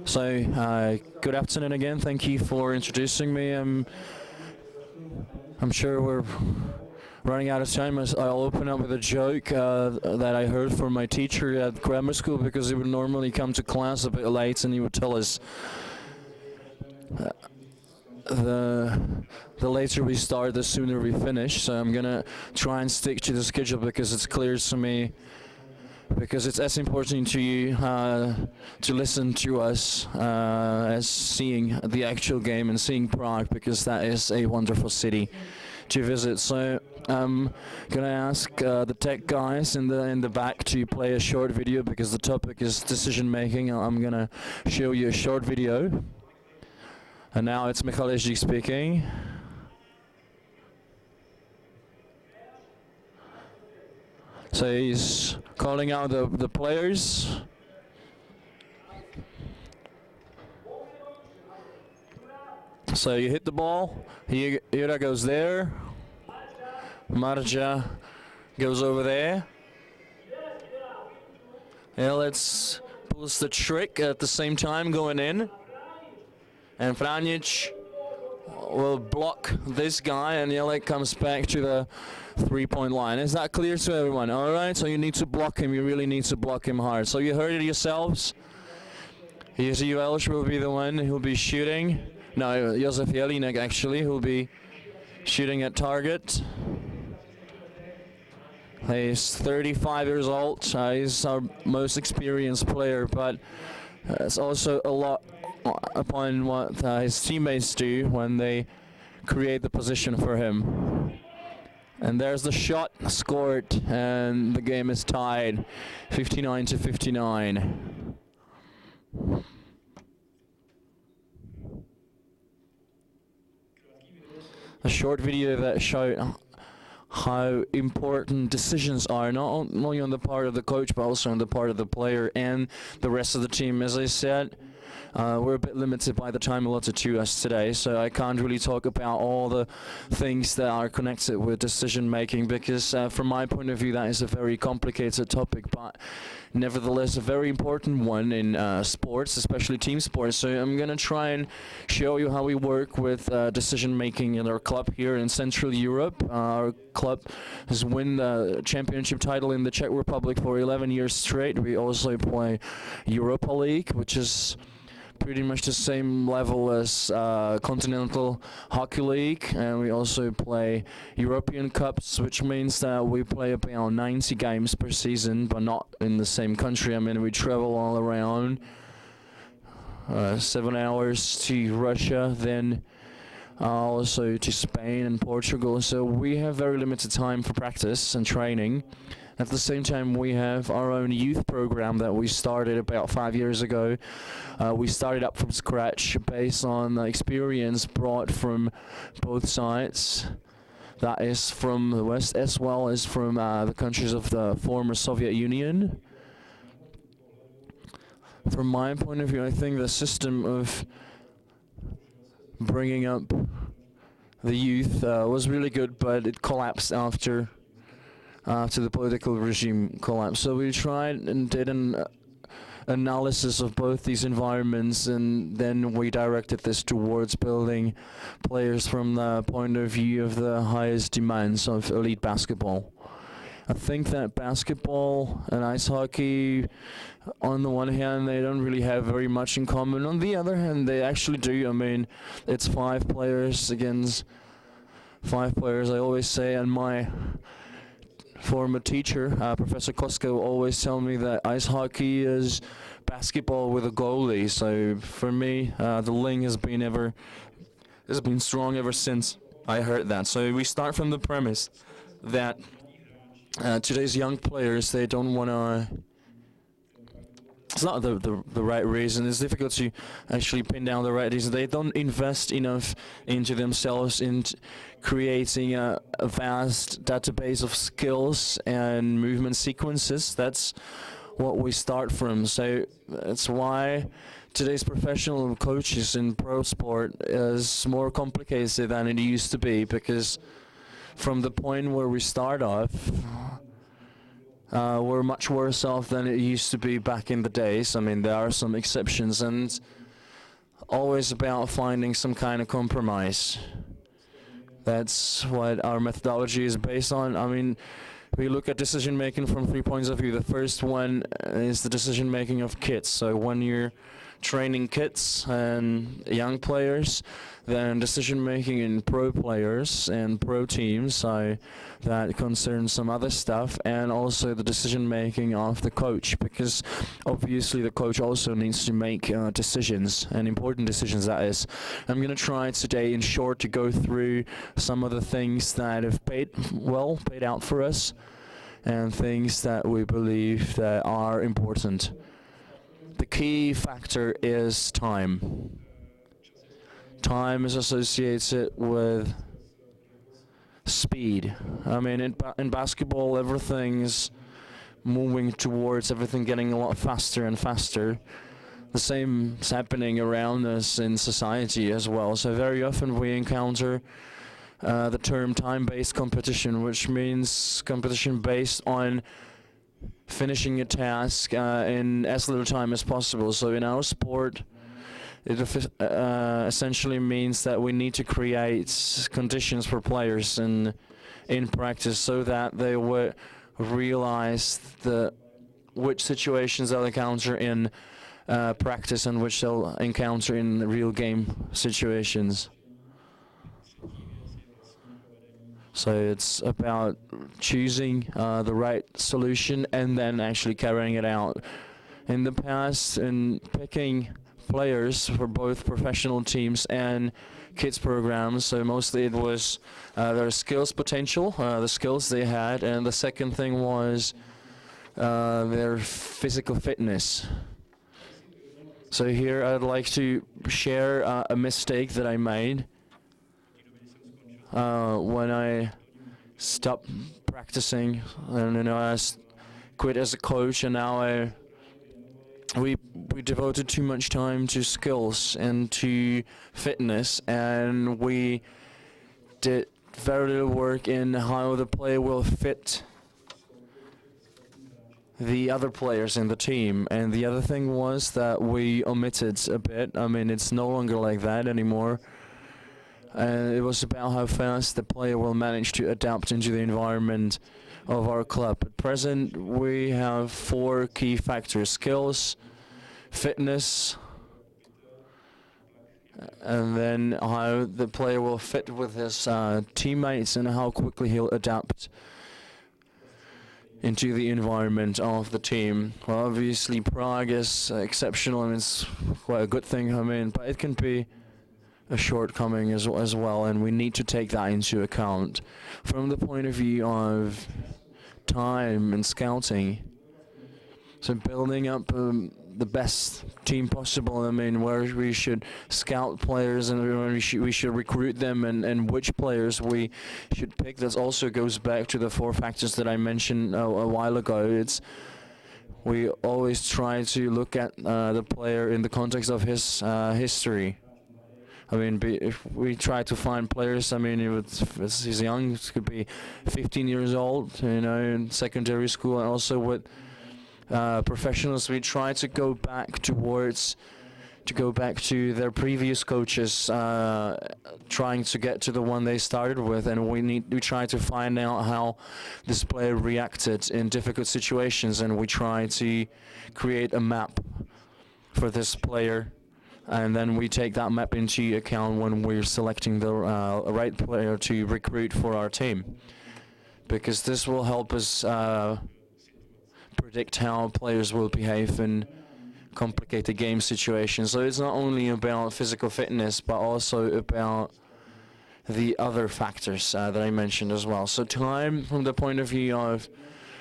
So, good afternoon again. Thank you for introducing me. I'm sure we're running out of time. I'll open up with a joke that I heard from my teacher at grammar school, because he would normally come to class a bit late and he would tell us the later we start, the sooner we finish. So I'm gonna try and stick to the schedule, because it's clear to me, because it's as important to you to listen to us as seeing the actual game and seeing Prague, because that is a wonderful city to visit. So I'm gonna ask the tech guys in the back to play a short video, because the topic is decision making. I'm gonna show you a short video. And now it's Michal Zednik speaking. So he's calling out the players. So you hit the ball, Ira goes there, Marja goes over there. Yeah, let's pulls the trick at the same time going in. And Franjic will block this guy, and Jelek comes back to the three-point line. Is that clear to everyone? All right, so you need to block him. You really need to block him hard. So you heard it yourselves. Jiří Welsh will be the one who will be shooting. No, Josef Jelínek actually, who will be shooting at target. He's 35 years old. He's our most experienced player, but it's also a lot upon what his teammates do when they create the position for him. And there's the shot scored, and the game is tied 59-59. A short video that showed how important decisions are, not only on the part of the coach, but also on the part of the player and the rest of the team. As I said, we're a bit limited by the time allotted to us today, so I can't really talk about all the things that are connected with decision making, because from my point of view that is a very complicated topic, but nevertheless a very important one in sports, especially team sports. So I'm going to try and show you how we work with decision making in our club here in Central Europe. Our club has won the championship title in the Czech Republic for 11 years straight. We also play Europa League, which is pretty much the same level as Continental Hockey League, and we also play European Cups, which means that we play about 90 games per season, but not in the same country. I mean, we travel all around, 7 hours to Russia, then also to Spain and Portugal, so we have very limited time for practice and training. At the same time, we have our own youth program that we started about 5 years ago. We started up from scratch based on the experience brought from both sides. That is from the West as well as from the countries of the former Soviet Union. From my point of view, I think the system of bringing up the youth was really good, but it collapsed after the political regime collapsed. So we tried and did an analysis of both these environments, and then we directed this towards building players from the point of view of the highest demands of elite basketball. I think that basketball and ice hockey, on the one hand, they don't really have very much in common. On the other hand, they actually do. I mean, it's 5 players against 5 players. I always say, and my former teacher, Professor Koska, will always tell me that ice hockey is basketball with a goalie. So for me, the link has been strong ever since I heard that. So we start from the premise that today's young players, they don't want to. It's not the right reason. It's difficult to actually pin down the right reason. They don't invest enough into themselves, in creating a vast database of skills and movement sequences. That's what we start from. So that's why today's professional coaches in pro sport is more complicated than it used to be, because from the point where we start off, we're much worse off than it used to be back in the days. I mean, there are some exceptions, and always about finding some kind of compromise. That's what our methodology is based on. I mean, we look at decision making from 3 points of view. The first one is the decision making of kids. So when you're training kids and young players, then decision making in pro players and pro teams, so that concerns some other stuff, and also the decision making of the coach, because obviously the coach also needs to make decisions, and important decisions, that is. I'm going to try today in short to go through some of the things that have paid out for us, and things that we believe that are important. The key factor is time. Time is associated with speed. I mean, in basketball, everything's moving towards everything getting a lot faster and faster. The same is happening around us in society as well. So very often we encounter the term time-based competition, which means competition based on finishing a task in as little time as possible. So in our sport, it essentially means that we need to create conditions for players in practice so that they would realize which situations they'll encounter in practice and which they'll encounter in real game situations. So it's about choosing the right solution and then actually carrying it out. In the past, in picking players for both professional teams and kids programs, so mostly it was their skills potential, the skills they had, and the second thing was their physical fitness. So here I'd like to share a mistake that I made when I stopped practicing, and I quit as a coach, and now we devoted too much time to skills and to fitness, and we did very little work in how the player will fit the other players in the team. And the other thing was that we omitted a bit. I mean, it's no longer like that anymore. And it was about how fast the player will manage to adapt into the environment of our club. At present, we have 4 key factors: skills, fitness, and then how the player will fit with his teammates and how quickly he'll adapt into the environment of the team. Well, obviously Prague is exceptional, and it's quite a good thing, I mean, but it can be a shortcoming as well, and we need to take that into account. From the point of view of time and scouting, so building up the best team possible, I mean, where we should scout players and we should recruit them, and which players we should pick, that also goes back to the 4 factors that I mentioned a while ago. We always try to look at the player in the context of his history. I mean, if we try to find players, I mean, if he's young, it could be 15 years old, in secondary school, and also with professionals, we try to go back to their previous coaches, trying to get to the one they started with, and we try to find out how this player reacted in difficult situations, and we try to create a map for this player. And then we take that map into account when we're selecting the right player to recruit for our team, because this will help us predict how players will behave in complicated game situations. So it's not only about physical fitness, but also about the other factors that I mentioned as well. So time, from the point of view of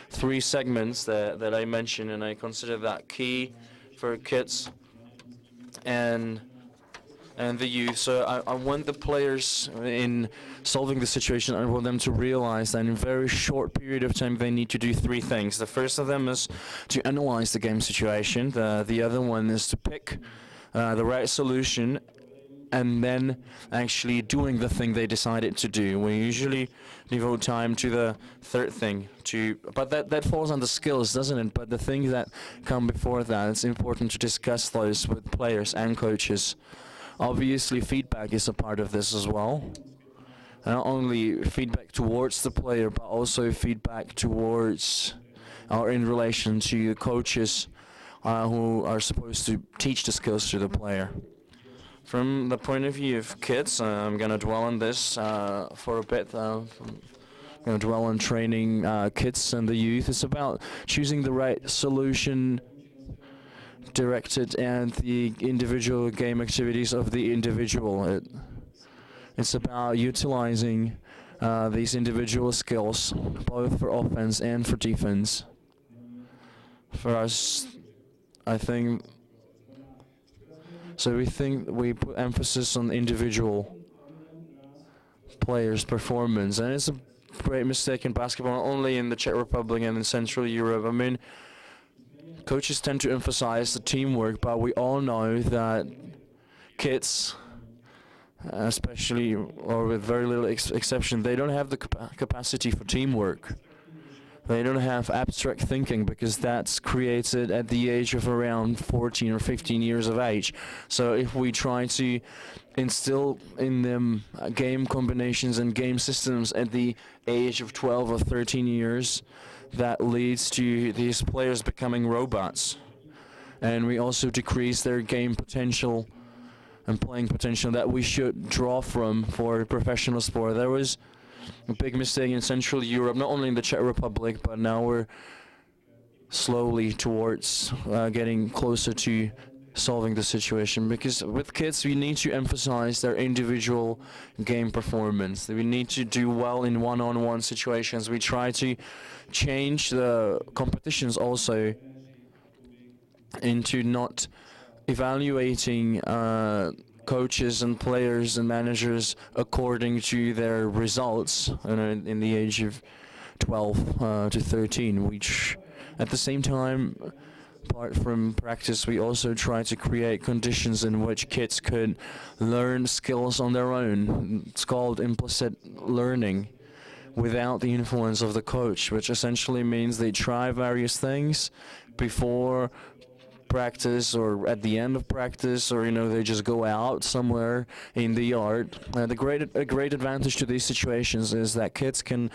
3 segments that I mentioned, and I consider that key for kids and the youth. So I want the players, in solving the situation, I want them to realize that in a very short period of time they need to do 3 things. The first of them is to analyze the game situation. The other one is to pick the right solution, and then actually doing the thing they decided to do. We usually devote time to the third thing, but that falls under skills, doesn't it? But the things that come before that, it's important to discuss those with players and coaches. Obviously, feedback is a part of this as well. Not only feedback towards the player, but also feedback towards or in relation to the coaches who are supposed to teach the skills to the player. From the point of view of kids, I'm going to dwell on this for a bit. I'm going to dwell on training kids and the youth. It's about choosing the right solution directed at the individual game activities of the individual. It's about utilizing these individual skills, both for offense and for defense. For us, I think, so we put emphasis on individual players' performance, and it's a great mistake in basketball, not only in the Czech Republic and in Central Europe. I mean, coaches tend to emphasize the teamwork, but we all know that kids, especially, or with very little exception, they don't have the capacity for teamwork. They don't have abstract thinking, because that's created at the age of around 14 or 15 years of age. So if we try to instill in them game combinations and game systems at the age of 12 or 13 years, that leads to these players becoming robots. And we also decrease their game potential and playing potential that we should draw from for professional sport. There was a big mistake in Central Europe, not only in the Czech Republic, but now we're slowly towards getting closer to solving the situation. Because with kids, we need to emphasize their individual game performance. We need to do well in one-on-one situations. We try to change the competitions also into not evaluating coaches and players and managers according to their results in the age of 12 to 13, which at the same time, apart from practice, we also try to create conditions in which kids could learn skills on their own. It's called implicit learning, without the influence of the coach, which essentially means they try various things before practice or at the end of practice, or they just go out somewhere in the yard. A great advantage to these situations is that kids can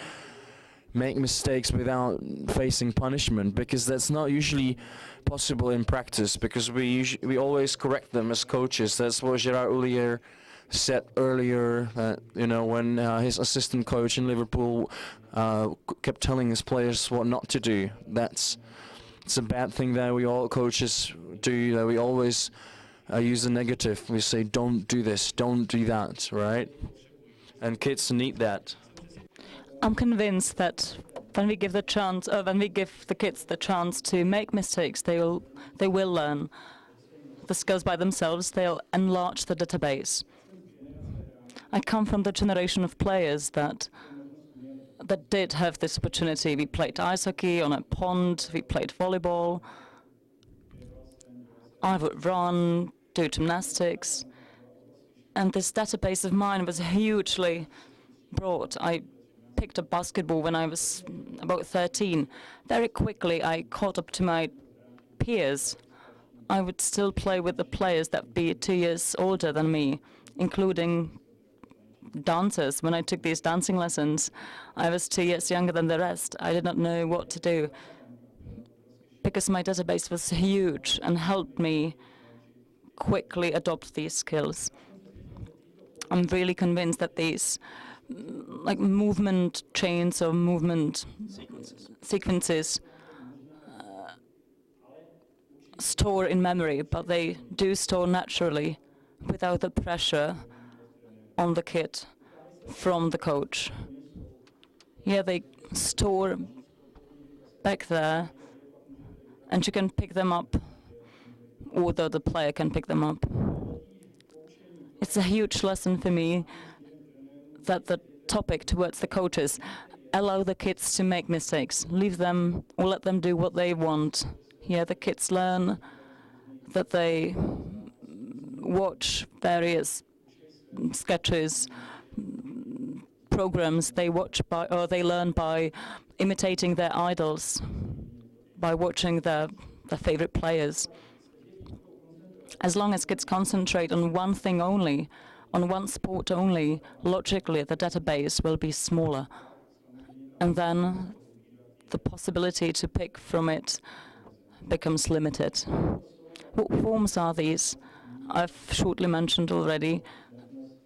make mistakes without facing punishment, because that's not usually possible in practice, because we always correct them as coaches. That's what Gerard Houllier said earlier, when his assistant coach in Liverpool kept telling his players what not to do. It's a bad thing that we all coaches do, that we always use the negative. We say, don't do this, don't do that, right? And kids need that. I'm convinced that when we give the kids the chance to make mistakes, they will learn the skills by themselves. They'll enlarge the database. I come from the generation of players that did have this opportunity. We played ice hockey on a pond, we played volleyball. I would run, do gymnastics, and this database of mine was hugely broad. I picked up basketball when I was about 13. Very quickly I caught up to my peers. I would still play with the players that be 2 years older than me, including dancers. When I took these dancing lessons, I was 2 years younger than the rest. I did not know what to do, because my database was huge and helped me quickly adopt these skills. I'm really convinced that these movement chains or movement sequences store in memory, but they do store naturally without the pressure on the kid from the coach. Yeah, they store back there, and you can pick them up, although the player can pick them up. It's a huge lesson for me that the topic towards the coaches: allow the kids to make mistakes, leave them or let them do what they want. Yeah, the kids learn that they watch various sketches, programs they watch by, or they learn by imitating their idols, by watching their favorite players. As long as kids concentrate on one thing only, on one sport only, logically the database will be smaller. And then the possibility to pick from it becomes limited. What forms are these? I've shortly mentioned already.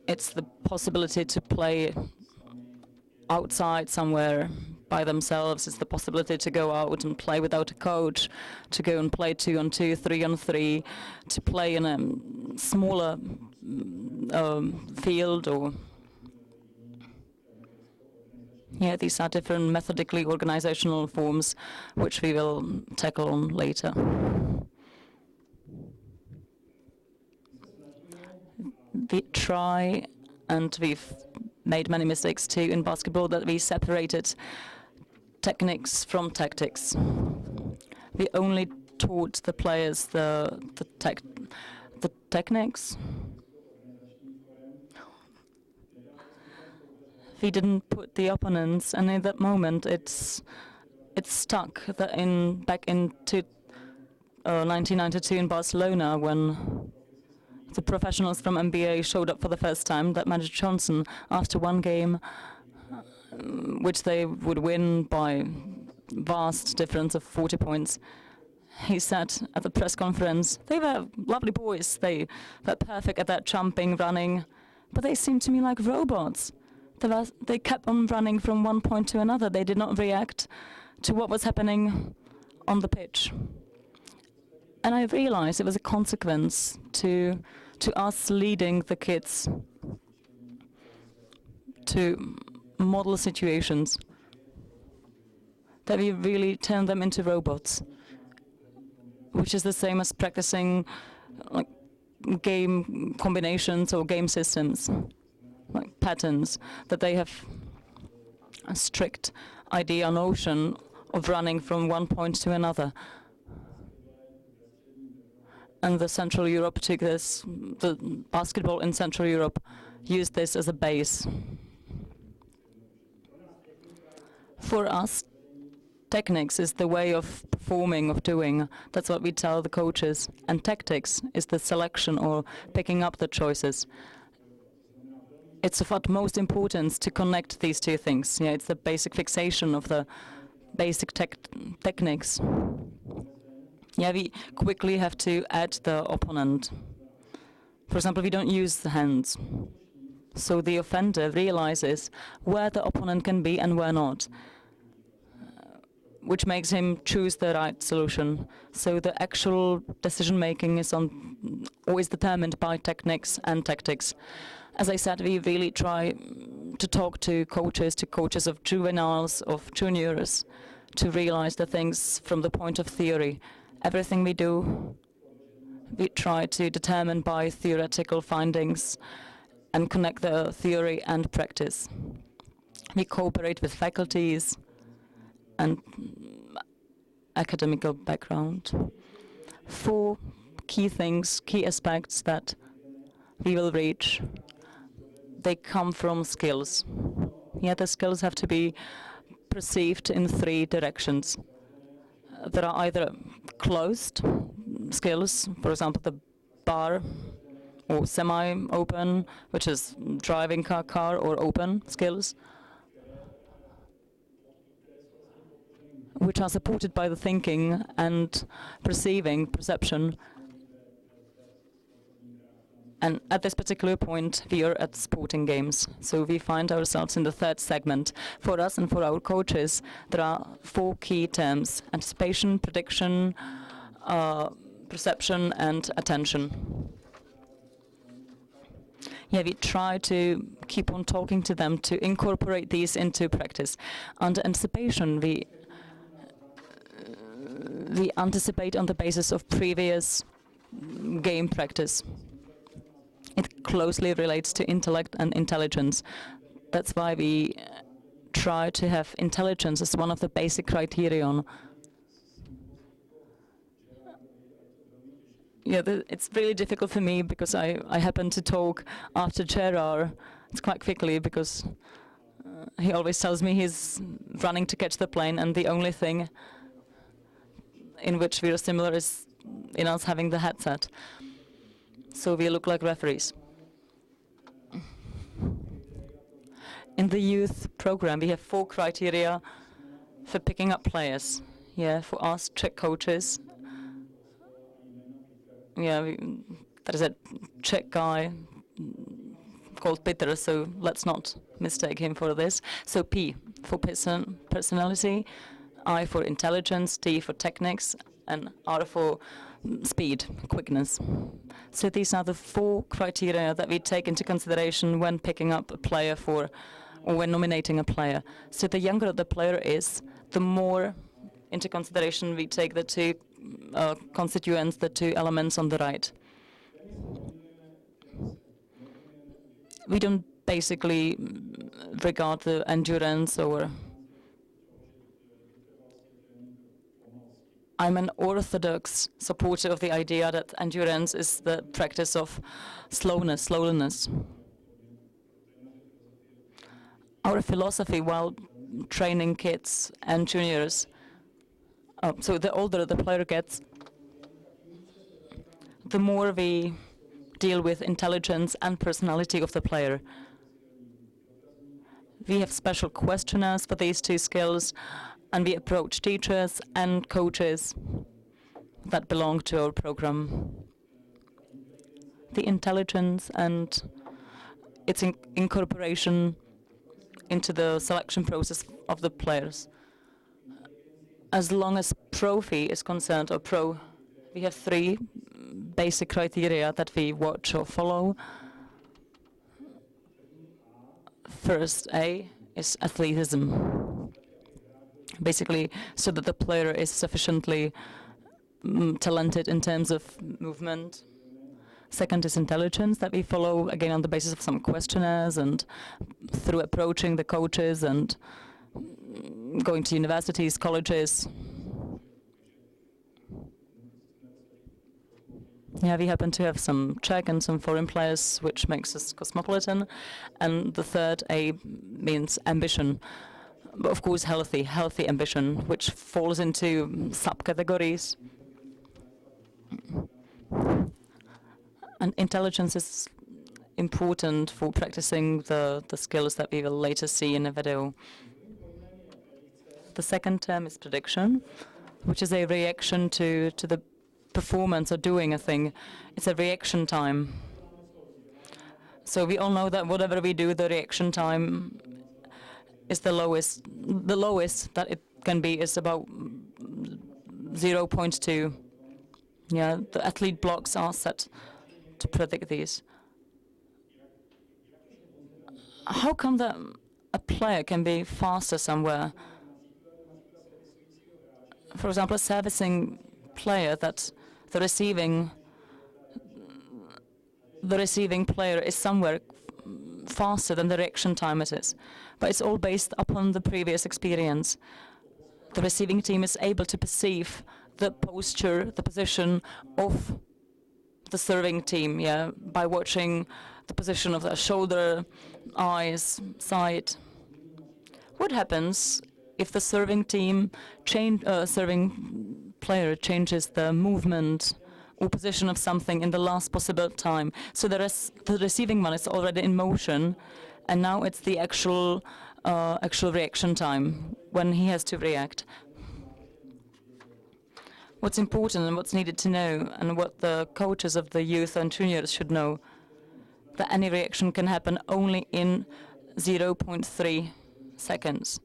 It's the possibility to play outside somewhere by themselves. It's the possibility to go out and play without a coach, to go and play 2-on-2, 3-on-3, to play in a smaller field, or these are different methodically organizational forms which we will tackle on later. We try, and we've made many mistakes too in basketball, that we separated techniques from tactics. We only taught the players the techniques. We didn't put the opponents, and in that moment it's stuck. That back in 1992 in Barcelona, when the professionals from NBA showed up for the first time, that Magic Johnson, after one game, which they would win by vast difference of 40 points, he said at the press conference, they were lovely boys, they were perfect at that jumping, running, but they seemed to me like robots. They kept on running from one point to another. They did not react to what was happening on the pitch. And I realized it was a consequence to us leading the kids to model situations, that we really turn them into robots, which is the same as practicing like game combinations or game systems, like patterns, that they have a strict idea, notion of running from one point to another. And the Central Europe took this, the basketball in Central Europe used this as a base. For us, techniques is the way of performing, of doing. That's what we tell the coaches. And tactics is the selection or picking up the choices. It's of utmost importance to connect these two things. It's the basic fixation of the basic techniques. We quickly have to add the opponent. For example, we don't use the hands. So the offender realizes where the opponent can be and where not, which makes him choose the right solution. So the actual decision-making is always determined by techniques and tactics. As I said, we really try to talk to coaches of juveniles, of juniors, to realize the things from the point of theory. Everything we do, we try to determine by theoretical findings and connect the theory and practice. We cooperate with faculties and academical background. 4 key things, key aspects that we will reach. They come from skills. The skills have to be perceived in 3 directions. There are either closed skills, for example, the bar, or semi-open, which is driving car, or open skills, which are supported by the thinking and perception. And at this particular point, we are at sporting games. So we find ourselves in the 3rd segment. For us and for our coaches, there are 4 key terms: anticipation, prediction, perception, and attention. We try to keep on talking to them to incorporate these into practice. Under anticipation, we anticipate on the basis of previous game practice. It closely relates to intellect and intelligence. That's why we try to have intelligence as one of the basic criterion. Yeah, it's really difficult for me because I happen to talk after Gerard. It's quite quickly because he always tells me he's running to catch the plane, and the only thing in which we are similar is in us having the headset. So we look like referees. In the youth program, we have 4 criteria for picking up players. Yeah, for us, Czech coaches. Yeah, there is a Czech guy called Peter, so let's not mistake him for this. So P for personality, I for intelligence, T for techniques, and R for speed, quickness. So these are the 4 criteria that we take into consideration when picking up a player or when nominating a player. So the younger the player is, the more into consideration we take the 2 constituents, the 2 elements on the right. We don't basically regard the endurance, or I'm an orthodox supporter of the idea that endurance is the practice of slowness. Our philosophy while training kids and juniors, so the older the player gets, the more we deal with intelligence and personality of the player. We have special questionnaires for these 2 skills, and we approach teachers and coaches that belong to our program. The intelligence and its incorporation into the selection process of the players. As long as pro fee is concerned, or pro, we have 3 basic criteria that we watch or follow. First, A is athleticism. Basically, so that the player is sufficiently talented in terms of movement. Second is intelligence, that we follow, again, on the basis of some questionnaires and through approaching the coaches and going to universities, colleges. Yeah, we happen to have some Czech and some foreign players, which makes us cosmopolitan. And the third, A, means ambition. But of course, healthy ambition, which falls into subcategories. And intelligence is important for practicing the skills that we will later see in a video. The second term is prediction, which is a reaction to the performance or doing a thing. It's a reaction time. So we all know that whatever we do, the reaction time is the lowest. The lowest that it can be is about 0.2. Yeah, the athlete blocks are set to predict these. How come that a player can be faster somewhere? For example, a servicing player, that the receiving player is somewhere faster than the reaction time it is. But it's all based upon the previous experience. The receiving team is able to perceive the posture, the position of the serving team, yeah, by watching the position of the shoulder, eyes, side. What happens if the serving player changes the movement or position of something in the last possible time? So the receiving one is already in motion, and now it's the actual reaction time when he has to react. What's important and what's needed to know, and what the coaches of the youth and juniors should know, that any reaction can happen only in 0.3 seconds.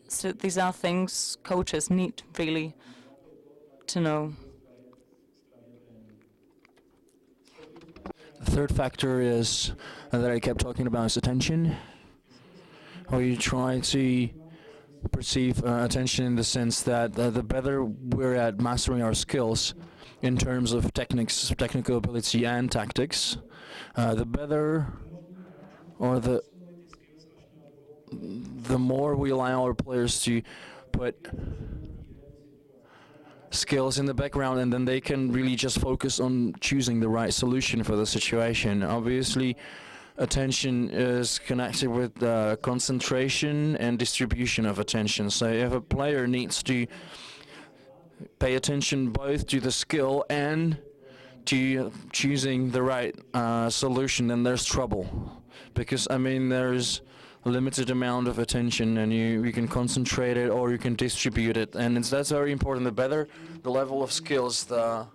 So these are things coaches need really to know. The third factor is that I kept talking about is attention. How you try to perceive attention in the sense that the better we're at mastering our skills in terms of technical ability and tactics, the better, or the more we allow our players to put skills in the background, and then they can really just focus on choosing the right solution for the situation. Obviously, attention is connected with concentration and distribution of attention. So if a player needs to pay attention both to the skill and to choosing the right solution, then there's trouble. Because, I mean, there's a limited amount of attention, and you can concentrate it or you can distribute it, and that's very important. The better the level of skills, the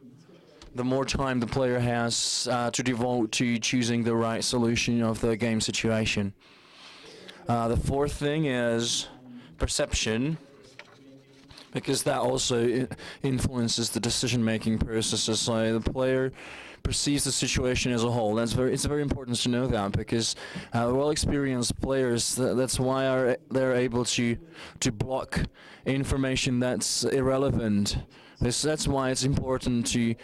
more time the player has to devote to choosing the right solution of the game situation. The fourth thing is perception, because that also influences the decision-making processes. So the player perceives the situation as a whole. It's very important to know that, because well-experienced players, that's why they're able to block information that's irrelevant. That's why it's important to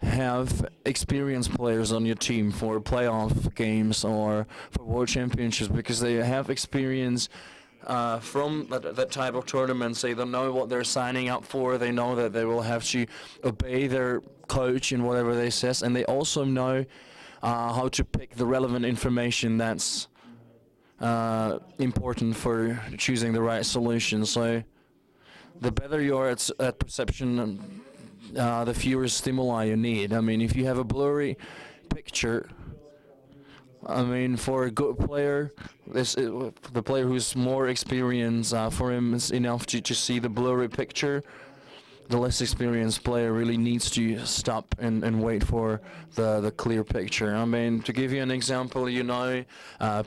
have experienced players on your team for playoff games or for World Championships, because they have experience from that type of tournaments. They don't know what they're signing up for. They know that they will have to obey their coach in whatever they says, and they also know how to pick the relevant information that's important for choosing the right solution. So the better you are at perception, the fewer stimuli you need. I mean, if you have a blurry picture, I mean, for a good player, the player who's more experienced, for him it's enough to see the blurry picture. The less experienced player really needs to stop and wait for the clear picture. I mean, to give you an example, you know,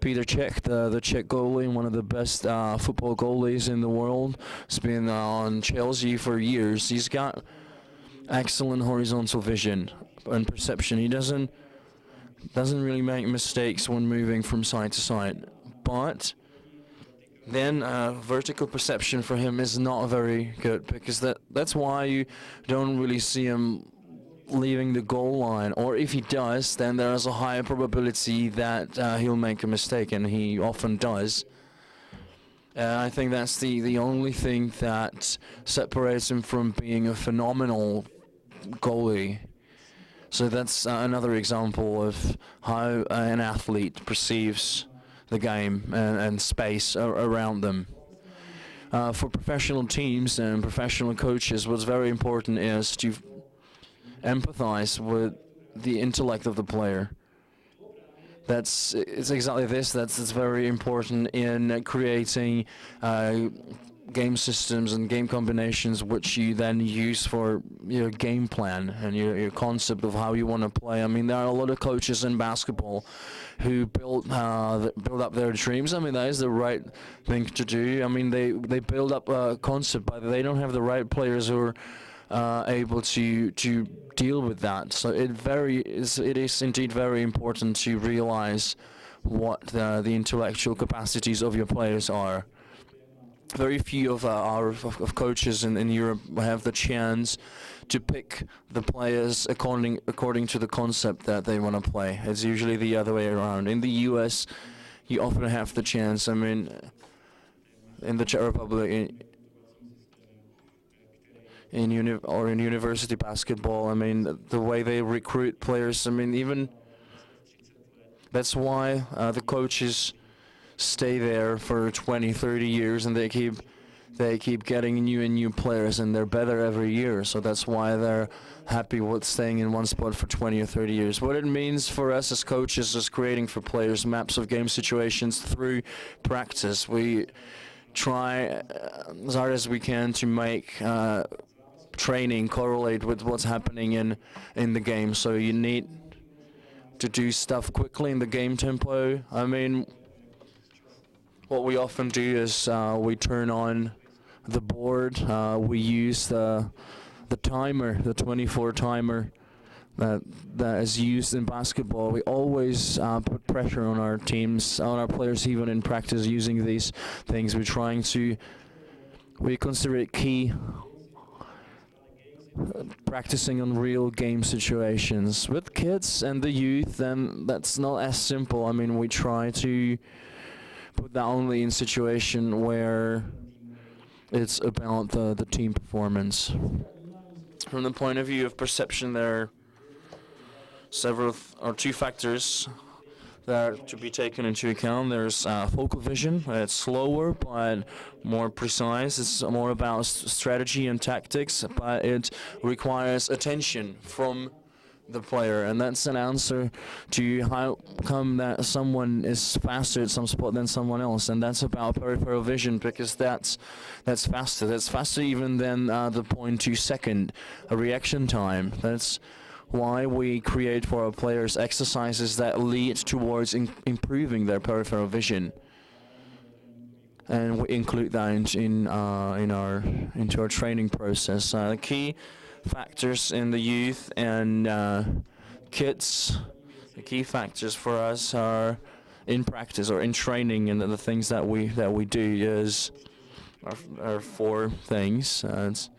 Peter Cech, the Czech goalie, one of the best football goalies in the world. He's been on Chelsea for years. He's got excellent horizontal vision and perception. He doesn't really make mistakes when moving from side to side, but then vertical perception for him is not very good, because that's why you don't really see him leaving the goal line, or if he does, then there's a higher probability that he'll make a mistake, and he often does. I think that's the only thing that separates him from being a phenomenal goalie. So that's another example of how an athlete perceives the game and space around them. For professional teams and professional coaches, what's very important is to empathize with the intellect of the player. It's exactly this. That's very important in creating game systems and game combinations, which you then use for your game plan and your concept of how you want to play. I mean, there are a lot of coaches in basketball who build up their dreams. I mean, that is the right thing to do. I mean, they build up a concept, but they don't have the right players who are able to deal with that. So it is indeed very important to realize what the intellectual capacities of your players are. Very few of coaches in Europe have the chance to pick the players according to the concept that they want to play. It's usually the other way around. In the US, you often have the chance. I mean, in the Czech Republic, in university basketball, I mean, the way they recruit players, I mean, even that's why the coaches stay there for 20, 30 years, and they keep getting new and new players, and they're better every year. So that's why they're happy with staying in one spot for 20 or 30 years. What it means for us as coaches is creating for players maps of game situations through practice. We try as hard as we can to make training correlate with what's happening in the game. So you need to do stuff quickly in the game tempo. I mean, what we often do is we turn on the board. We use the timer, the 24 timer that is used in basketball. We always put pressure on our teams, on our players, even in practice using these things. We consider it key. Practicing on real game situations with kids and the youth, then that's not as simple. I mean, we try to put that only in situation where it's about the team performance. From the point of view of perception, there are several or two factors that are to be taken into account. There's focal vision. It's slower but more precise. It's more about strategy and tactics, but it requires attention from the player, and that's an answer to how come that someone is faster at some sport than someone else, and that's about peripheral vision, because that's faster. That's faster even than the 0.2 second reaction time. That's why we create for our players exercises that lead towards improving their peripheral vision, and we include that into our training process. The key factors in the youth and kids, the key factors for us are in practice or in training, and the things that we do are four things. That's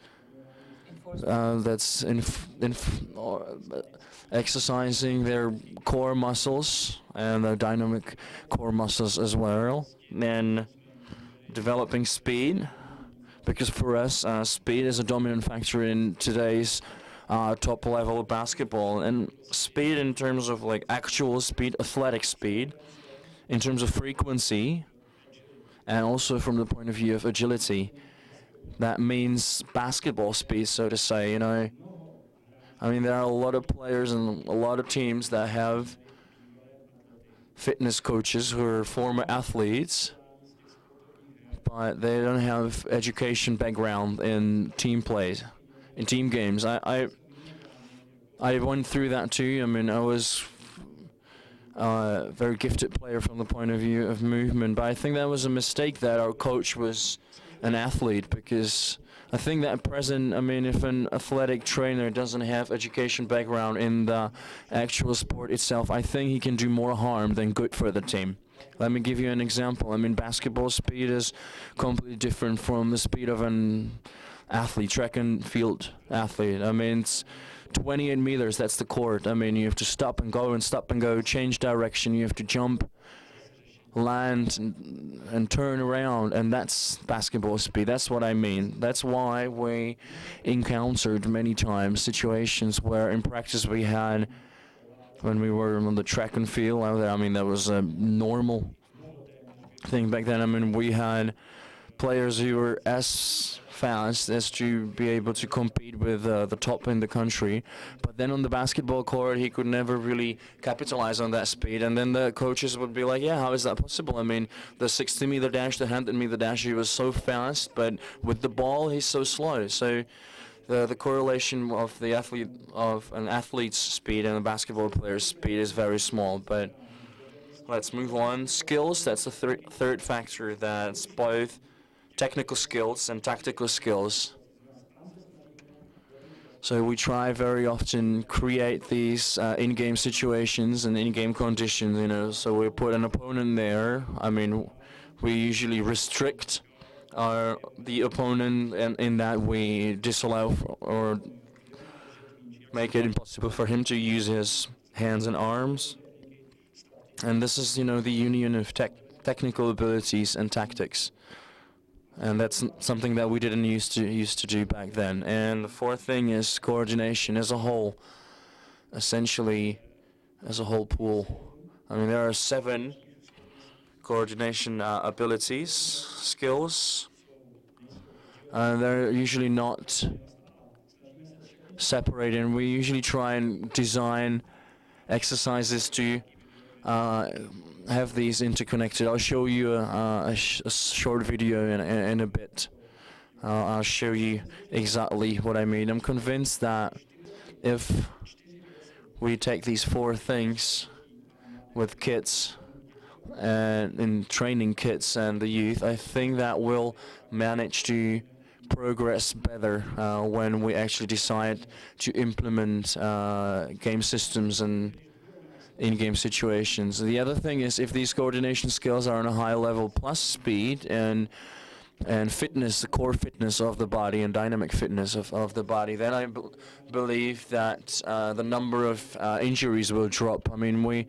exercising their core muscles and their dynamic core muscles as well, and developing speed. Because for us, speed is a dominant factor in today's top-level basketball. And speed in terms of like actual speed, athletic speed, in terms of frequency, and also from the point of view of agility. That means basketball speed, so to say, you know. I mean, there are a lot of players and a lot of teams that have fitness coaches who are former athletes, but they don't have education background in team plays, in team games. I went through that too. I mean, I was a very gifted player from the point of view of movement, but I think that was a mistake that our coach was an athlete, because I think that at present, I mean, if an athletic trainer doesn't have education background in the actual sport itself, I think he can do more harm than good for the team. Let me give you an example. I mean, basketball speed is completely different from the speed of an athlete, track and field athlete. I mean, it's 28 meters, that's the court. I mean, you have to stop and go, change direction. You have to jump, land, and turn around, and that's basketball speed. That's what I mean. That's why we encountered many times situations where in practice we had, when we were on the track and field out there, I mean, that was a normal thing back then. I mean, we had players who were as fast as to be able to compete with the top in the country, but then on the basketball court he could never really capitalize on that speed, and then the coaches would be like, yeah, how is that possible? I mean, the 60-meter dash, the 100-meter dash, he was so fast, but with the ball he's so slow. So the correlation of an athlete's speed and a basketball player's speed is very small. But let's move on. Skills, that's the third factor. That's both technical skills and tactical skills. So we try very often create these in-game situations and in-game conditions, you know. So we put an opponent there. I mean, we usually restrict the opponent, and in that we disallow or make it impossible for him to use his hands and arms. And this is, you know, the union of technical abilities and tactics. And that's something that we didn't used to do back then. And the fourth thing is coordination as a whole, essentially as a whole pool. I mean, there are 7 coordination abilities, skills. They're usually not separated, and we usually try and design exercises to have these interconnected. I'll show you a short video in a bit. I'll show you exactly what I mean. I'm convinced that if we take these 4 things with kids and in training kids and the youth, I think that we'll manage to progress better when we actually decide to implement game systems and in-game situations. The other thing is, if these coordination skills are on a high level plus speed and fitness, the core fitness of the body and dynamic fitness of the body, then I believe that the number of injuries will drop. I mean, we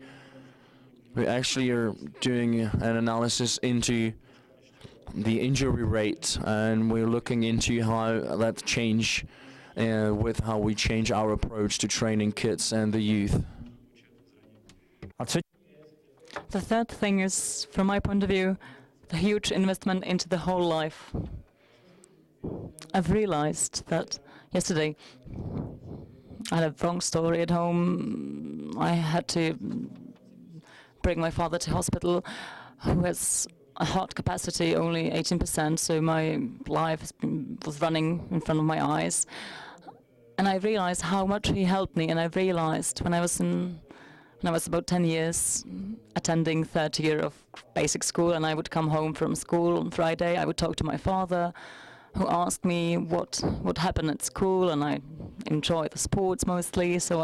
actually are doing an analysis into the injury rate, and we're looking into how that change with how we change our approach to training kids and the youth. The third thing is, from my point of view, the huge investment into the whole life. I've realized that yesterday I had a wrong story at home. I had to bring my father to hospital, who has a heart capacity only 18%, so my life was running in front of my eyes. And I realized how much he helped me, and I realized when I was about 10 years, attending third year of basic school, and I would come home from school on Friday, I would talk to my father, who asked me what happened at school, and I enjoy the sports mostly, so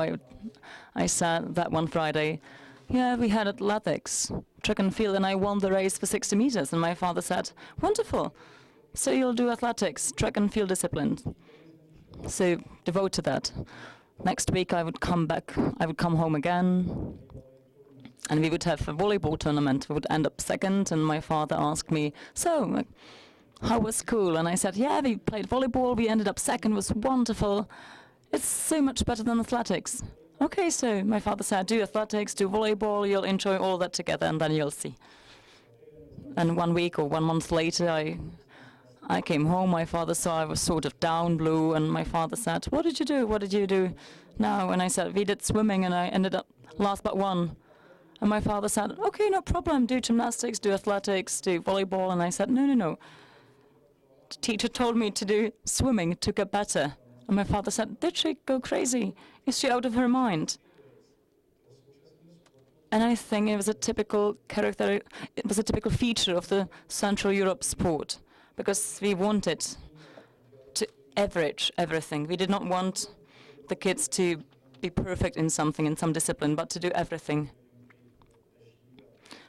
I said that one Friday, yeah, we had athletics, track and field, and I won the race for 60 meters, and my father said, wonderful, so you'll do athletics, track and field disciplines, so devote to that. Next week I would come home again, and we would have a volleyball tournament. We would end up second, and my father asked me, so, how was school? And I said, yeah, we played volleyball, we ended up second, it was wonderful. It's so much better than athletics. Okay, so my father said, do athletics, do volleyball, you'll enjoy all that together, and then you'll see. And 1 week or 1 month later, I came home, my father saw I was sort of down, blue, and my father said, what did you do? What did you do now? And I said, we did swimming, and I ended up last but one. And my father said, okay, no problem, do gymnastics, do athletics, do volleyball. And I said, no. The teacher told me to do swimming to get better. And my father said, did she go crazy? Is she out of her mind? And I think it was a typical feature of the Central Europe sport, because we wanted to average everything. We did not want the kids to be perfect in something, in some discipline, but to do everything.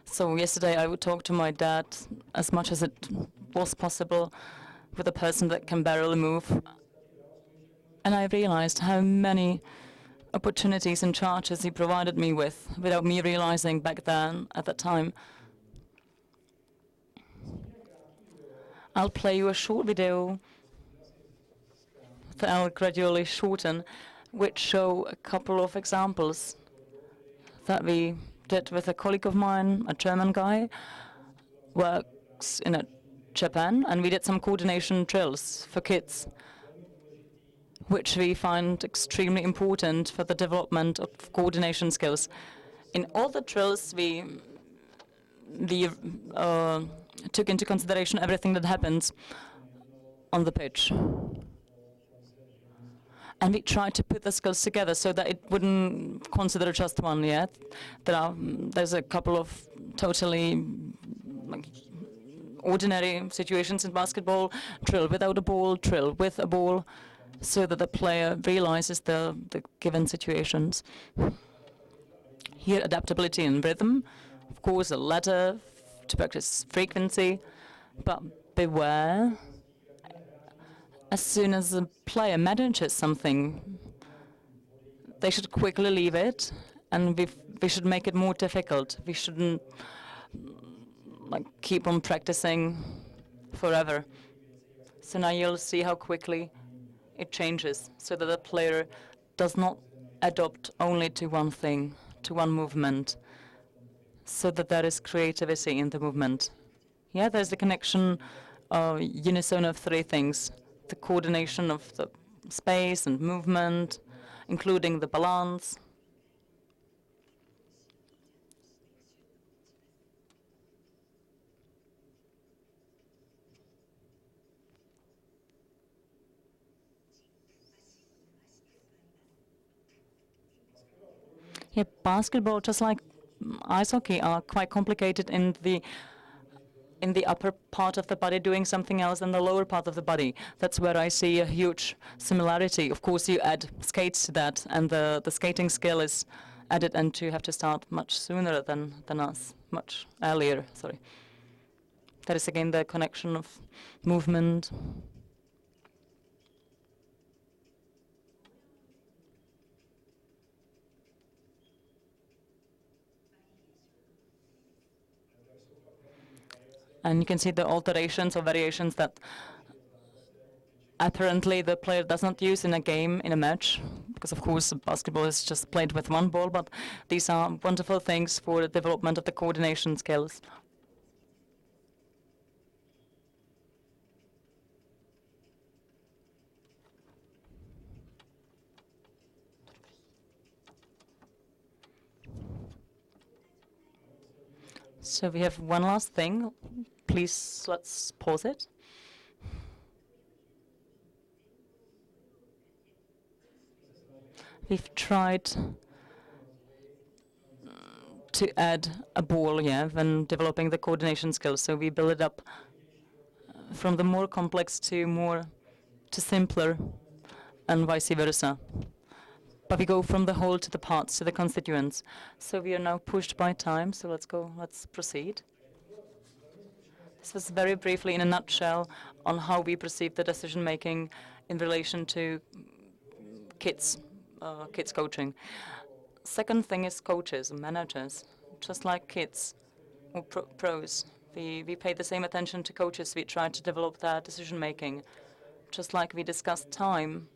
So yesterday I would talk to my dad as much as it was possible with a person that can barely move. And I realized how many opportunities and charges he provided me with without me realizing back then, at that time. I'll play you a short video that I'll gradually shorten, which show a couple of examples that we did with a colleague of mine, a German guy, works in Japan, and we did some coordination drills for kids, which we find extremely important for the development of coordination skills. In all the drills, we took into consideration everything that happens on the pitch. And we tried to put the skills together so that it wouldn't consider just one yet. There's a couple of totally ordinary situations in basketball, drill without a ball, drill with a ball, so that the player realizes the given situations. Here, adaptability and rhythm. Of course, a ladder to practice frequency, but beware. As soon as a player manages something, they should quickly leave it, and we should make it more difficult. We shouldn't keep on practicing forever. So now you'll see how quickly it changes, so that the player does not adopt only to one thing, to one movement, so that there is creativity in the movement. Yeah, there's the connection, unison of three things: the coordination of the space and movement, including the balance. Yeah, basketball, just like ice hockey, are quite complicated in the upper part of the body doing something else than the lower part of the body. That's where I see a huge similarity. Of course, you add skates to that, and the skating skill is added, and you have to start much sooner than us, much earlier, sorry. That is again the connection of movement. And you can see the alterations or variations that apparently the player does not use in a game, in a match, because of course basketball is just played with one ball, but these are wonderful things for the development of the coordination skills. So we have one last thing. Please, let's pause it. We've tried to add a ball, when developing the coordination skills. So we build it up from the more complex to simpler, and vice versa. But we go from the whole to the parts, to the constituents. So we are now pushed by time, so let's proceed. This was very briefly, in a nutshell, on how we perceive the decision-making in relation to kids coaching. Second thing is coaches and managers, just like kids or pros. We pay the same attention to coaches. We try to develop their decision-making, just like we discussed time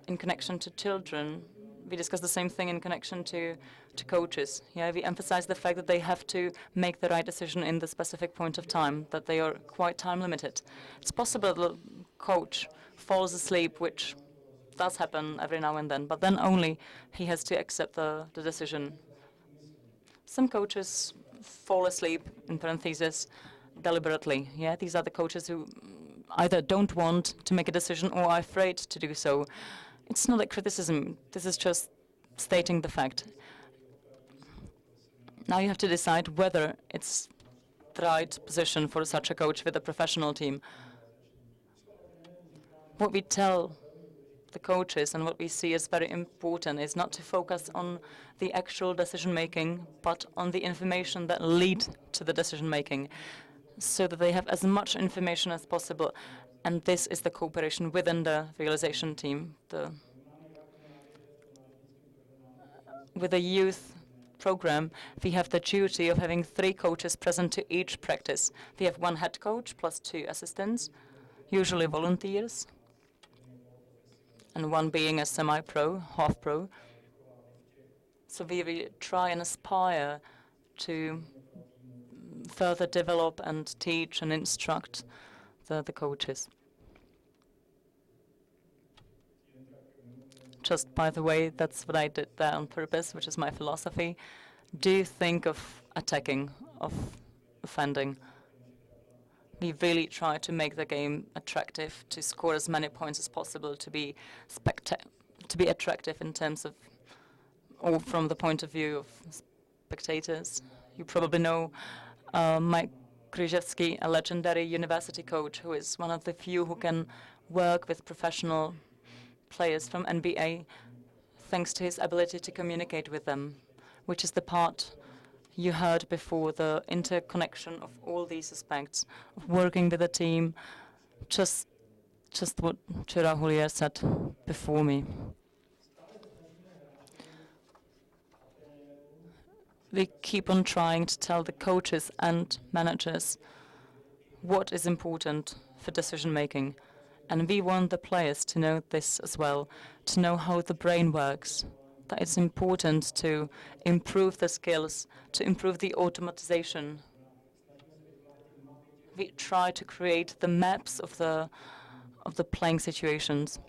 in connection to children. We discuss the same thing in connection to coaches. We emphasize the fact that they have to make the right decision in the specific point of time, that they are quite time limited. It's possible that the coach falls asleep, which does happen every now and then, but then only he has to accept the decision. Some coaches fall asleep, in parentheses, deliberately. These are the coaches who either don't want to make a decision or are afraid to do so. It's not a criticism. This is just stating the fact. Now you have to decide whether it's the right position for such a coach with a professional team. What we tell the coaches and what we see as very important is not to focus on the actual decision-making, but on the information that lead to the decision-making, so that they have as much information as possible. And this is the cooperation within the realization team. With the youth program, we have the duty of having 3 coaches present to each practice. We have 1 head coach plus 2 assistants, usually volunteers, and 1 being a semi-pro, half-pro. So we try and aspire to further develop and teach and instruct the coaches. Just by the way, that's what I did there on purpose, which is my philosophy. Do think of attacking, of offending. We really try to make the game attractive, to score as many points as possible, to be attractive in terms of, or from the point of view of spectators. You probably know Mike Krzyzewski, a legendary university coach, who is one of the few who can work with professional players from NBA, thanks to his ability to communicate with them, which is the part you heard before, the interconnection of all these aspects of working with a team, just what Chira Julia said before me. We keep on trying to tell the coaches and managers what is important for decision-making. And we want the players to know this as well, to know how the brain works, that it's important to improve the skills, to improve the automatization. We try to create the maps of the playing situations,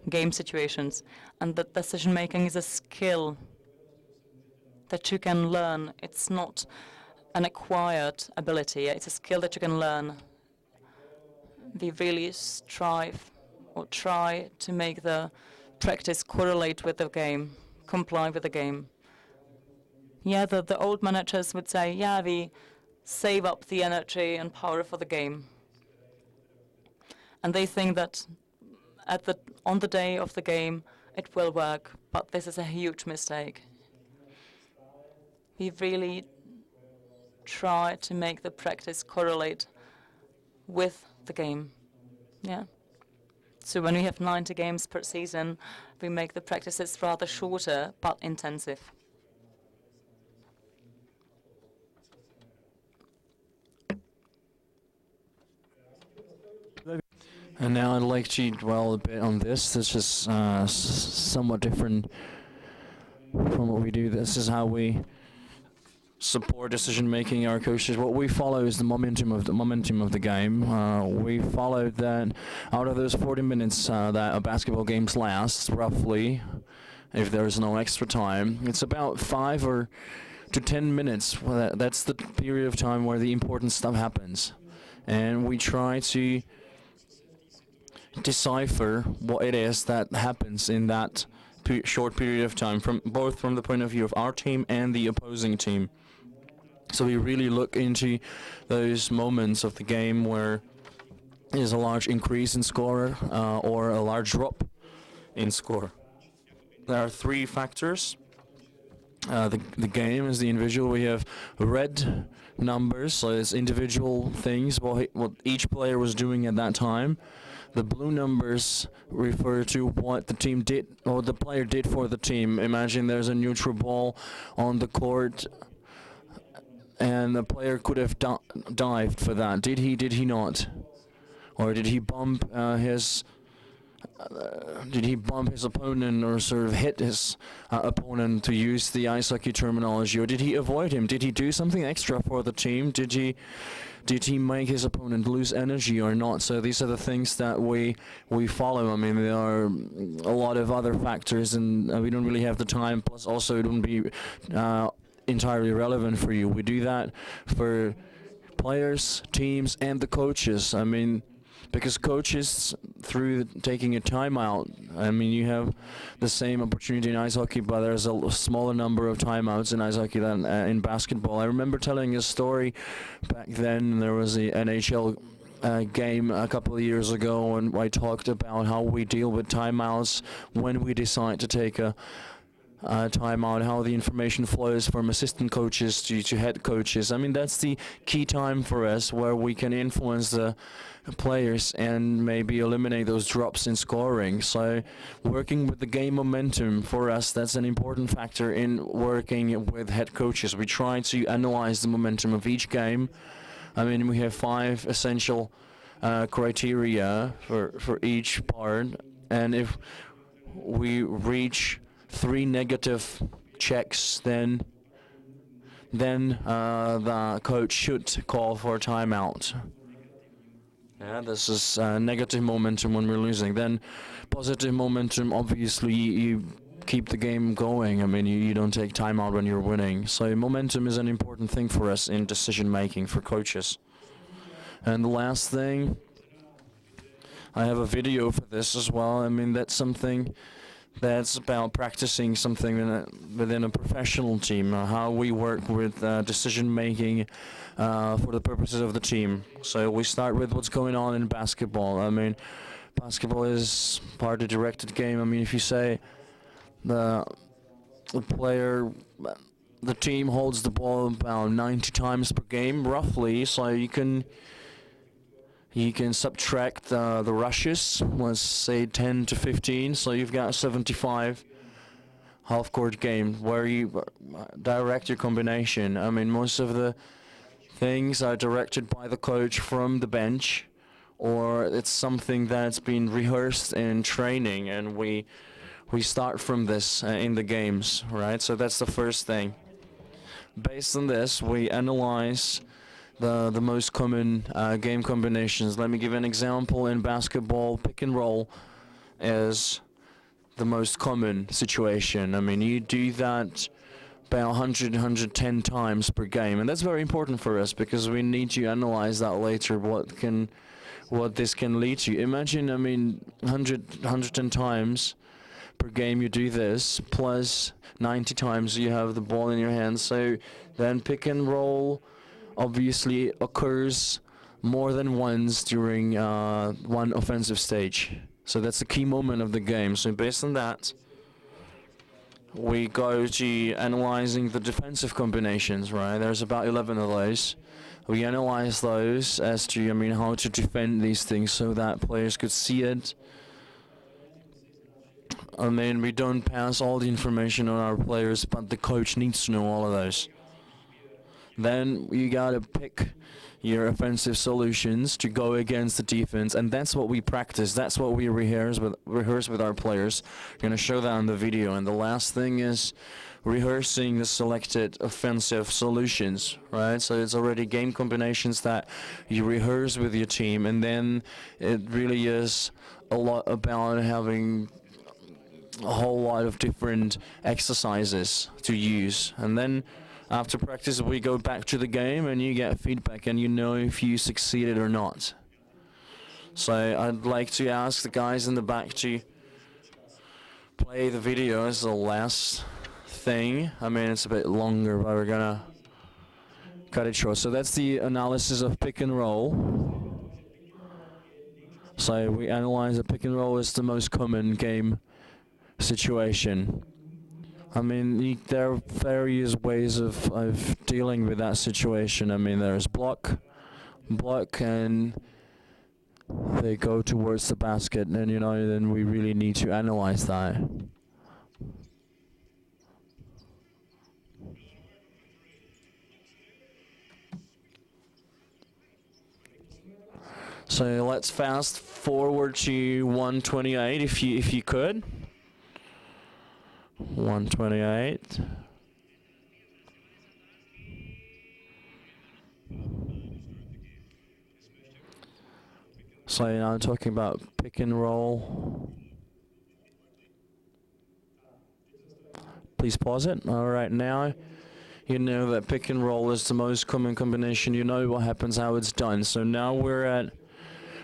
game situations, and that decision-making is a skill that you can learn. It's not an acquired ability, it's a skill that you can learn. We really strive or try to make the practice correlate with the game, comply with the game. The old managers would say, we save up the energy and power for the game. And they think that on the day of the game, it will work, but this is a huge mistake. We really try to make the practice correlate with the game. So when we have 90 games per season, we make the practices rather shorter but intensive. And now I'd like to dwell a bit on this. This is somewhat different from what we do. This is how we support decision making our coaches. What we follow is the momentum of the game. We follow that out of those 40 minutes that a basketball game lasts, roughly, if there's no extra time, it's about 5 to 10 minutes. That's the period of time where the important stuff happens, and we try to decipher what it is that happens in that short period of time, from the point of view of our team and the opposing team. So we really look into those moments of the game where there's a large increase in score or a large drop in score. There are 3 factors. The game is the individual. We have red numbers, so it's individual things, what each player was doing at that time. The blue numbers refer to what the team did, or the player did for the team. Imagine there's a neutral ball on the court, and the player could have dived for that. Did he not? Or did he bump his opponent, or sort of hit his opponent, to use the ice hockey terminology? Or did he avoid him? Did he do something extra for the team? Did he make his opponent lose energy or not? So these are the things that we follow. I mean, there are a lot of other factors, and we don't really have the time. Plus, also, it wouldn't be entirely relevant for you. We do that for players, teams, and the coaches. I mean, because coaches, through taking a timeout, I mean, you have the same opportunity in ice hockey, but there's a smaller number of timeouts in ice hockey than in basketball. I remember telling a story back then. There was the NHL game a couple of years ago, and I talked about how we deal with timeouts when we decide to take a timeout, how the information flows from assistant coaches to head coaches. I mean, that's the key time for us, where we can influence the players and maybe eliminate those drops in scoring. So working with the game momentum, for us, that's an important factor in working with head coaches. We try to analyze the momentum of each game. I mean, we have 5 essential criteria for each part, and if we reach 3 negative checks, then the coach should call for a timeout. Yeah, this is negative momentum when we're losing. Then positive momentum, obviously you keep the game going. I mean, you don't take timeout when you're winning. So momentum is an important thing for us in decision making for coaches. And the last thing, I have a video for this as well. I mean, that's something that's about practicing something within a professional team, how we work with decision making for the purposes of the team. So we start with what's going on in basketball. I mean, basketball is part of the directed game. I mean, if you say the team holds the ball about 90 times per game, roughly, so you can subtract the rushes, let's say 10 to 15, so you've got 75 half-court game where you direct your combination. I mean, most of the things are directed by the coach from the bench, or it's something that's been rehearsed in training, and we start from this in the games, right? So that's the first thing. Based on this, we analyze the most common game combinations. Let me give an example. In basketball, pick and roll is the most common situation. I mean, you do that about 100, 110 times per game, and that's very important for us because we need to analyze that later, what this can lead to. Imagine, I mean, 110 times per game you do this, plus 90 times you have the ball in your hands. So then pick and roll obviously occurs more than once during one offensive stage. So that's the key moment of the game. So based on that, we go to analyzing the defensive combinations, right? There's about 11 of those. We analyze those as to, I mean, how to defend these things so that players could see it. I mean, we don't pass all the information on our players, but the coach needs to know all of those. Then you gotta pick your offensive solutions to go against the defense, and that's what we practice. That's what we rehearse with our players. We're gonna show that on the video. And the last thing is rehearsing the selected offensive solutions, right? So it's already game combinations that you rehearse with your team, and then it really is a lot about having a whole lot of different exercises to use. And then after practice, we go back to the game and you get feedback and you know if you succeeded or not. So I'd like to ask the guys in the back to play the video as the last thing. I mean, it's a bit longer, but we're gonna cut it short. So that's the analysis of pick and roll. So we analyze that pick and roll is the most common game situation. I mean, there are various ways of dealing with that situation. I mean, there's block, and they go towards the basket, and you know, then we really need to analyze that. So let's fast forward to 128 if you could. 128. So now I'm talking about pick and roll. Please pause it. All right, now you know that pick and roll is the most common combination. You know what happens, how it's done. So now we're at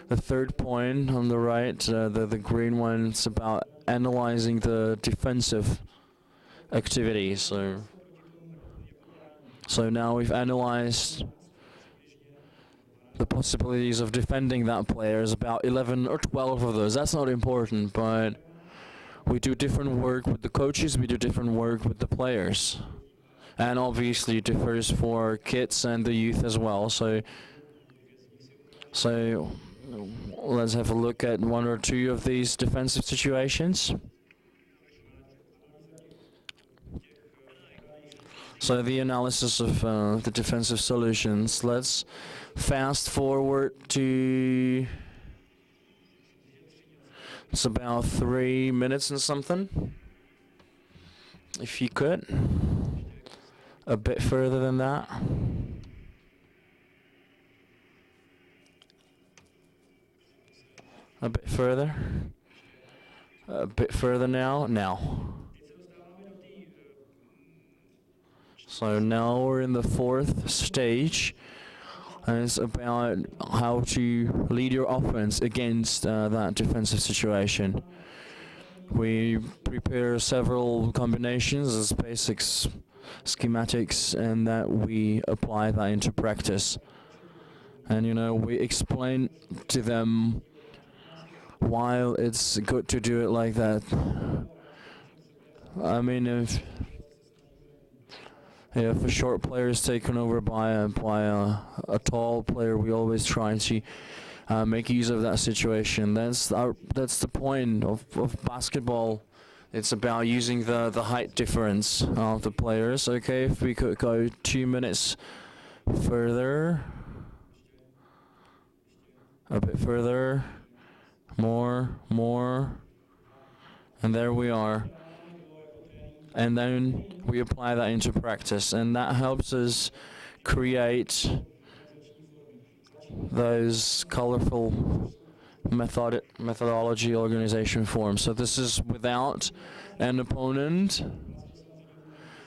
the third point on the right, the green one. It's about analyzing the defensive activities. So now we've analyzed the possibilities of defending that player. Is about 11 or 12 of those. That's not important, but we do different work with the coaches, we do different work with the players. And obviously it differs for kids and the youth as well. So let's have a look at one or two of these defensive situations. So the analysis of the defensive solutions. Let's fast forward to, it's about 3 minutes and something. If you could, a bit further than that. A bit further. A bit further now. So now we're in the fourth stage, and it's about how to lead your offense against that defensive situation. We prepare several combinations as basics, schematics, and that we apply that into practice. And you know, we explain to them why it's good to do it like that. I mean, if a short player is taken over by a tall player, we always try to make use of that situation. That's the point of basketball. It's about using the height difference of the players. Okay, if we could go 2 minutes further, a bit further, more, and there we are. And then we apply that into practice, and that helps us create those colorful methodology organization forms. So this is without an opponent.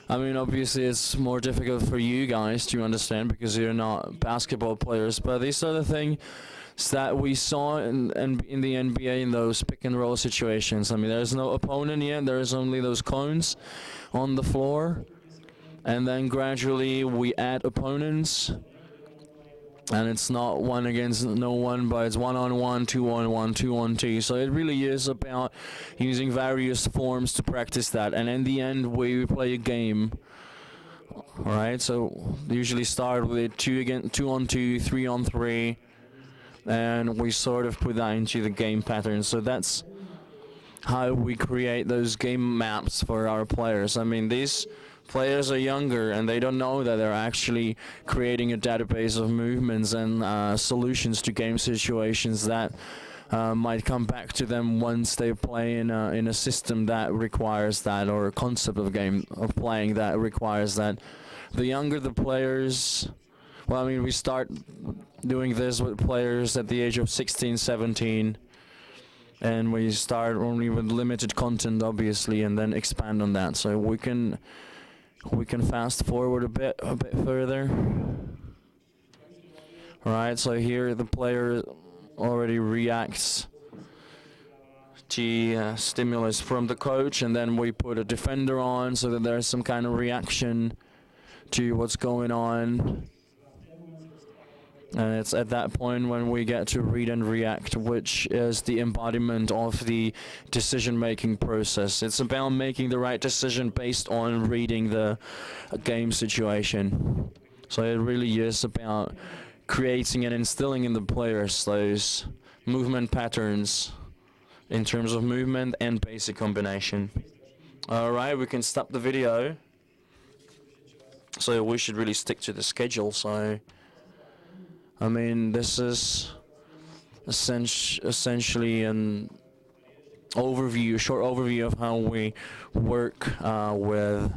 I mean, obviously it's more difficult for you guys to understand because you're not basketball players, but these are the things that we saw in the NBA in those pick and roll situations. I mean, there's no opponent yet, there's only those cones on the floor, and then gradually we add opponents, and it's not one against no one, but it's 1-on-1, 2-on-1, 2-on-2. So it really is about using various forms to practice that, and in the end we play a game. Alright, so usually start with 2-on-2, 3-on-3, and we sort of put that into the game pattern. So that's how we create those game maps for our players. I mean, these players are younger and they don't know that they're actually creating a database of movements and solutions to game situations that might come back to them once they play in a system that requires that, or a concept of game of playing that requires that. The younger the players, well, I mean, we start doing this with players at the age of 16, 17, and we start only with limited content, obviously, and then expand on that. So we can fast forward a bit further. All right, so here the player already reacts to stimulus from the coach, and then we put a defender on so that there's some kind of reaction to what's going on. And it's at that point when we get to read and react, which is the embodiment of the decision-making process. It's about making the right decision based on reading the game situation. So it really is about creating and instilling in the players those movement patterns in terms of movement and basic combination. All right, we can stop the video. So we should really stick to the schedule. So, I mean, this is essentially an overview, a short overview of how we work with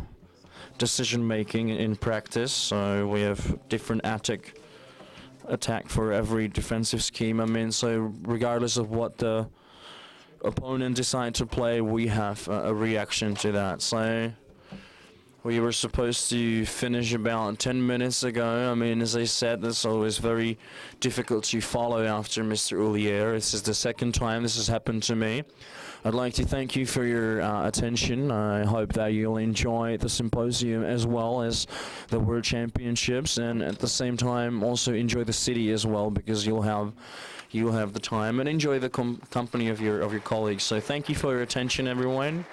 decision making in practice. So we have different attack for every defensive scheme. I mean, so regardless of what the opponent decide to play, we have a reaction to that. So we were supposed to finish about 10 minutes ago. I mean, as I said, that's always very difficult to follow after Mr. Oulier. This is the second time this has happened to me. I'd like to thank you for your attention. I hope that you'll enjoy the symposium as well as the World Championships, and at the same time also enjoy the city as well, because you'll have the time, and enjoy the company of your colleagues. So thank you for your attention, everyone.